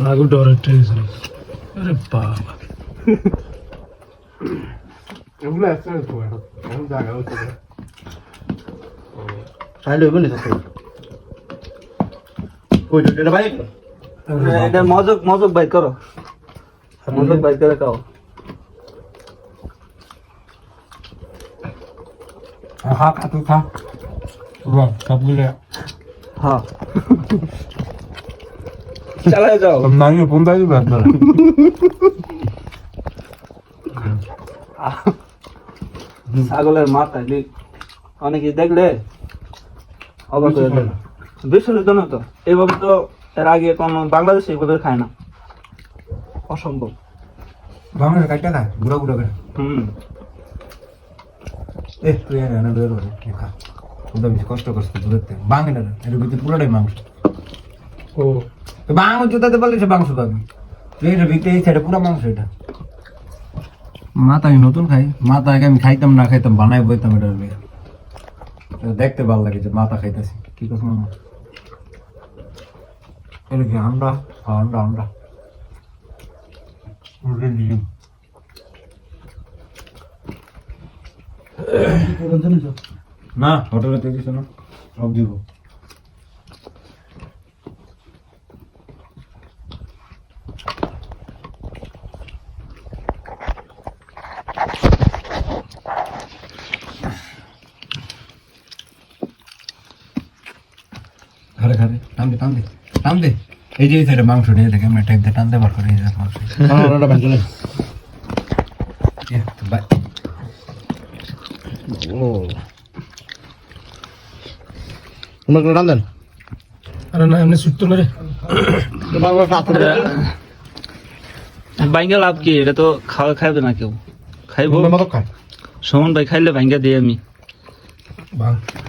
মাগো ডরেক্টর গেছিল আরে বাবা এগুলো আছে তো এখন জায়গা হচ্ছে সাইড হইব না তো কই এটা ভাই এটা মজক বাইক করো মজক বাইক করে খাও হ্যাঁ খাতো খা বাহ সবগুলো হ্যাঁ চালায় যাও নাকি ফোন দাই দিবে আপনারা ছাগলের মাথা অনেকে দেখলে অবাক হয়ে যাবে বিশ্বের জন্য তো এইভাবে তো এর আগে কোনো বাংলাদেশে এইভাবে খায় না অসম্ভব বাংলা কাটটা খা গুড়া গুড়া করে তুই না বের হলো কি খা ওটা বেশি কষ্ট করছিস দূরতে বাংলা না এর ভিতরে পুরোটাই মাংস ও তো মাংস জুতাতে বললে সে মাংস পাবি এর ভিতরে এই সাইডে পুরো মাংস এটা মাথা আমি নতুন খাই মাথা আগে আমি খাইতাম না খাইতাম বানাই বইতাম এটার লিগে দেখতে ভালো লাগে যে মাথা খাইতেছি কি কথা মামা এটা কি আমরা আমরা না হোটেলে তো দিছ না সব দিব ঘরে ঘরে টান দে এই যে সাইডে মাংস নিয়ে দেখে আমরা টাইপ দিয়ে টানতে বার করে এই যে মাংস ওটা ভাঙ চলে বাই ও তোমরা কোনো টান দেন আরে না এমনি ছুটতো না রে ভাঙ্গা লাভ কি এটা তো খাইবে না কেউ খাইবো মতো খায় সুমন ভাই খাইলে ভাঙ্গা দিয়ে আমি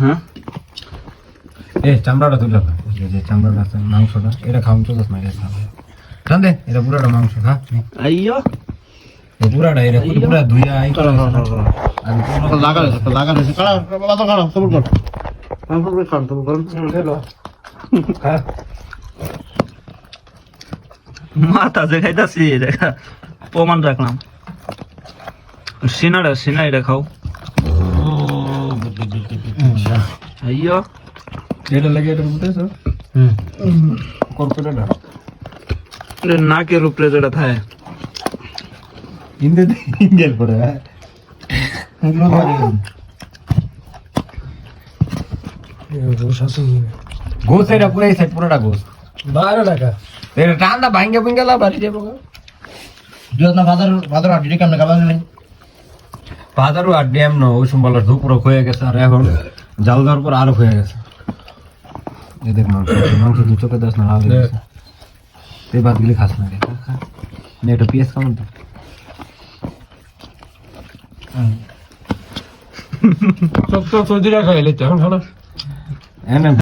হ্যাঁ এ চামড়াটা তুলে যে চামড়াটা আছে মাংসটা এটা খাওয়ান চলছ না এটা খাবে টান দে এটা পুরোটা মাংস খা আইয়ো এই পুরাটা এটা পুরো ধুইয়া আই লাগা আছে কাড়া বাবা কাড়া সবুর কর মাংস করে খান সবুর কর হেলো মাথা যে খাইতাছি দেখা প্রমাণ রাখলাম সিনা এটা খাও আইয়ো এটা লাগে এটা বুঝতেছ করপোরেটটা নাকের উপরে যেটা থাকে ইন্ডিয়াল পড়ে গোস এটা পুরো এই সাইড পুরোটা গোস 12 টাকা এটা টান্দা ভাঙ্গে ভাঙ্গেলা বাড়ি যাবো যদি না বাজার আড্ডি কেমন খাবার নেই বাজারও আড্ডি এমন ওই সম্বলের দুপুরো হয়ে গেছে আর এখন জাল দেওয়ার পর আরো হয়ে গেছে এই দেখ মাংস দু চোখে দাস না লাল হয়ে গেছে এই বাদগুলি খাস না রে এটা পিএস কেমন তো সব তো 30 টাকা খাইলে এখন খানা